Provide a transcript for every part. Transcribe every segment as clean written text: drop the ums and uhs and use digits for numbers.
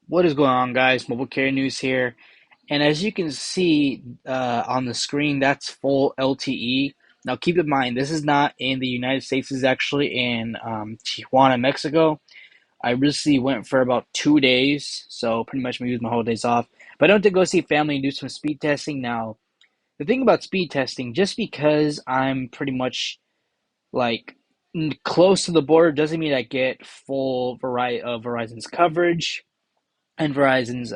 What is going on, guys? Mobile Carrier News here. And as you can see on the screen, that's full LTE. Now, keep in mind, this is not in the United States. This is actually in Tijuana, Mexico. I recently went for about 2 days, so pretty much used my whole days off. But I went to go see family and do some speed testing. Now, the thing about speed testing, just because I'm pretty much like close to the border doesn't mean I get full Verizon's coverage and Verizon's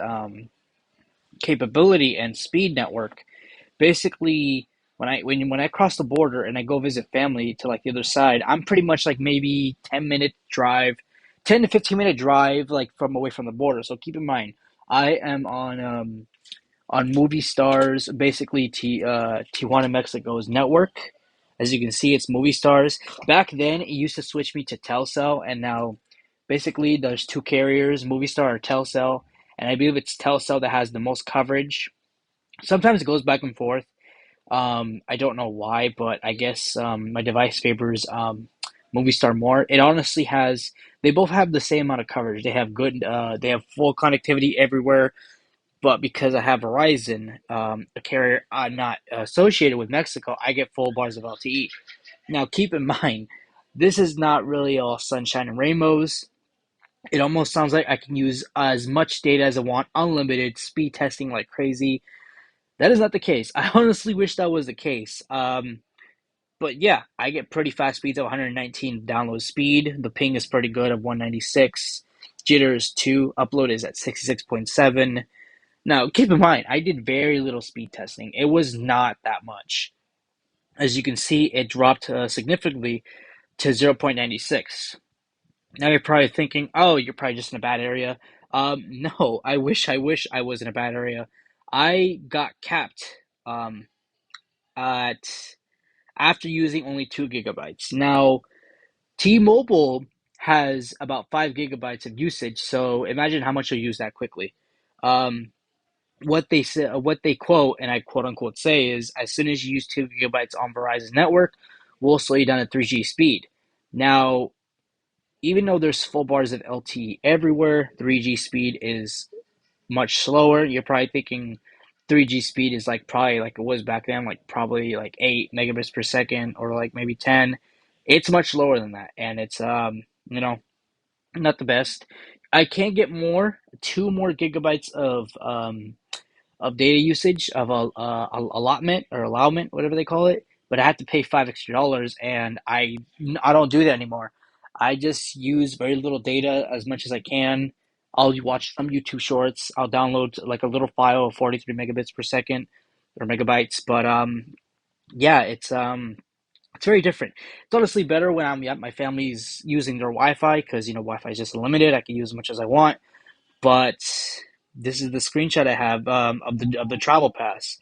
capability and speed network. Basically, when I cross the border and I go visit family to like the other side, I'm pretty much like maybe 10-minute drive, 10 to 15 minute drive like from away from the border. So keep in mind, I am on Movie Stars, basically Tijuana Mexico's network. As you can see, it's Movie Stars. Back then, it used to switch me to Telcel, and now basically there's two carriers, Movie Star or Telcel, and I believe it's Telcel that has the most coverage. Sometimes it goes back and forth. I don't know why, but I guess my device favors Movie Star more. It honestly has. They both have the same amount of coverage. They have good. They have full connectivity everywhere. But because I have Verizon, a carrier I'm not associated with Mexico, I get full bars of LTE. Now, keep in mind, this is not really all sunshine and rainbows. It almost sounds like I can use as much data as I want, unlimited, speed testing like crazy. That is not the case. I honestly wish that was the case. But yeah, I get pretty fast speeds of 119 download speed. The ping is pretty good of 196. Jitter is 2. Upload is at 66.7. Now, keep in mind, I did very little speed testing. It was not that much. As you can see, it dropped significantly to 0.96. Now you're probably thinking, oh, you're probably just in a bad area. No, I wish I was in a bad area. I got capped um, at after using only 2 gigabytes. Now, T-Mobile has about 5 gigabytes of usage, so imagine how much you'll use that quickly. Um, what they say, what they quote, and I quote unquote say is, as soon as you use 2 gigabytes on Verizon's network, we'll slow you down to 3G speed. Now, even though there's full bars of LTE everywhere, 3G speed is much slower. You're probably thinking 3G speed is like probably like it was back then, like probably like 8 megabits per second or like maybe 10. It's much lower than that, and it's not the best. I can get 2 more gigabytes of data usage of a allotment or allowment, whatever they call it. But I have to pay $5 extra, and I don't do that anymore. I just use very little data as much as I can. I'll watch some YouTube shorts. I'll download like a little file of 43 megabits per second or megabytes. But yeah, it's very different. It's honestly better when my family's using their Wi-Fi because Wi-Fi is just unlimited. I can use as much as I want. But this is the screenshot I have of the travel pass.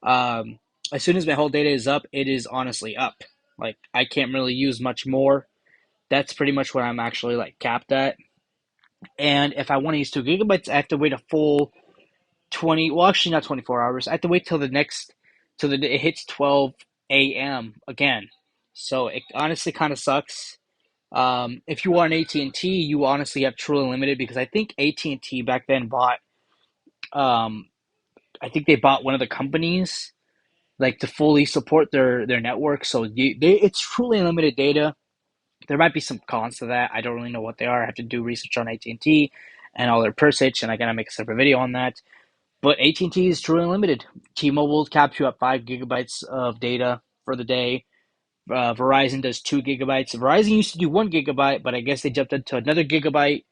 Um, as soon as my whole data is up, it is honestly up. Like I can't really use much more. That's pretty much what I'm actually like capped at. And if I want to use 2 gigabytes, I have to wait a full 20. Well, actually, not 24 hours. I have to wait till it hits 12 a.m. again. So it honestly kind of sucks. If you are an AT&T, you honestly have truly limited because I think AT&T back then bought um, I think they bought one of the companies like to fully support their network. So it's truly unlimited data. There might be some cons to that. I don't really know what they are. I have to do research on AT&T and all their percentage, and I gotta make a separate video on that. But AT&T is truly unlimited. T-Mobile caps you at 5 gigabytes of data for the day. Verizon does 2 gigabytes. Verizon used to do 1 gigabyte, but I guess they jumped into another gigabyte.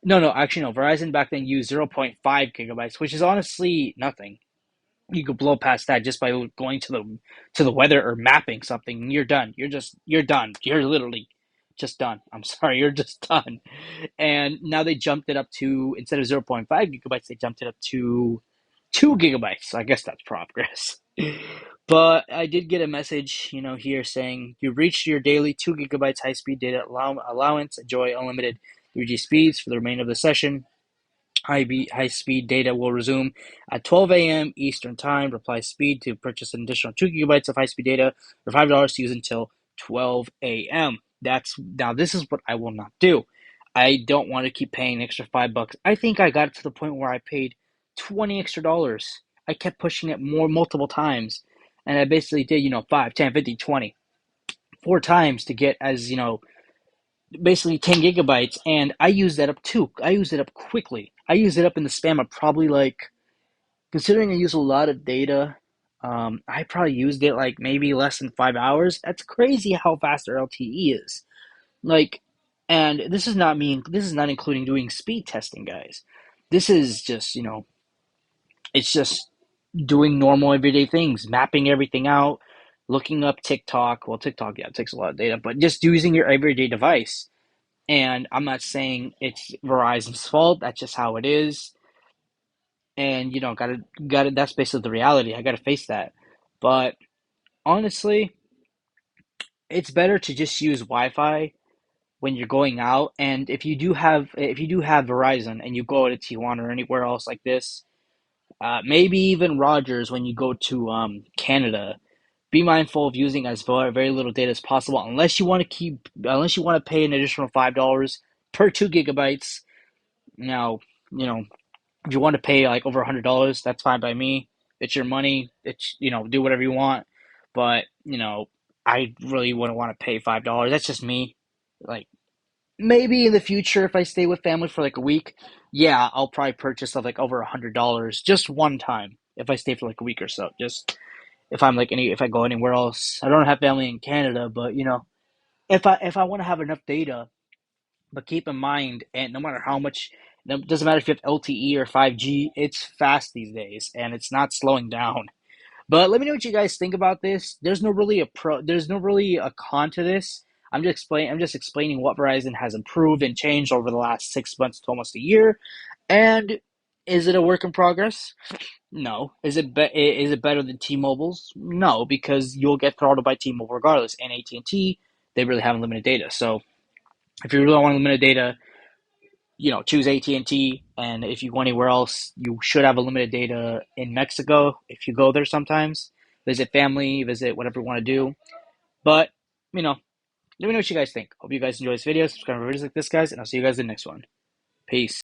No, no, actually no. Verizon back then used 0.5 gigabytes, which is honestly nothing. You could blow past that just by going to the weather or mapping something. You're done. You're done. You're literally just done. I'm sorry, you're just done. And now they jumped it up to, instead of 0.5 gigabytes, they jumped it up to 2 gigabytes. I guess that's progress. But I did get a message, here saying you reached your daily 2 gigabytes high speed data allowance. Enjoy unlimited 3G speeds for the remainder of the session. High speed data will resume at 12 a.m. Eastern Time. Reply speed to purchase an additional 2 gigabytes of high speed data for $5 to use until 12 a.m. This is what I will not do. I don't want to keep paying an extra $5. I think I got to the point where I paid 20 extra dollars. I kept pushing it more multiple times. And I basically did, 5, 10, 50, 20, 4 times to get as, basically 10 gigabytes. And I used that up too. I used it up quickly. I used it up in the span of probably like, considering I use a lot of data, I probably used it like maybe less than 5 hours. That's crazy how fast their LTE is. Like, and this is not including doing speed testing, guys. This is just, it's just doing normal everyday things, mapping everything out, looking up TikTok. Well, TikTok, yeah, it takes a lot of data, but just using your everyday device. And I'm not saying it's Verizon's fault. That's just how it is. And, gotta, that's basically the reality. I gotta face that. But honestly, it's better to just use Wi-Fi when you're going out. And if you do have Verizon and you go to Tijuana or anywhere else like this, maybe even Rogers when you go to Canada, be mindful of using as very little data as possible, unless you want to pay an additional $5 per 2 gigabytes. Now, you know, if you want to pay like over $100, that's fine by me. It's your money. It's do whatever you want. But I really wouldn't want to pay $5. That's just me. Like, maybe in the future, if I stay with family for like a week, yeah, I'll probably purchase of like over $100 just one time if I stay for like a week or so. Just if I go anywhere else, I don't have family in Canada, but if I want to have enough data, but keep in mind, and no matter how much, it doesn't matter if you have LTE or 5G, it's fast these days, and it's not slowing down. But let me know what you guys think about this. There's no really a con to this. I'm just explaining what Verizon has improved and changed over the last 6 months to almost a year. And is it a work in progress? No. Is it better than T-Mobile's? No, because you'll get throttled by T-Mobile regardless. And AT&T, they really have unlimited data. So if you really want unlimited data, choose AT&T. And if you go anywhere else, you should have unlimited data in Mexico if you go there sometimes. Visit family, visit whatever you want to do. But, let me know what you guys think. Hope you guys enjoy this video. Subscribe for videos like this, guys, and I'll see you guys in the next one. Peace.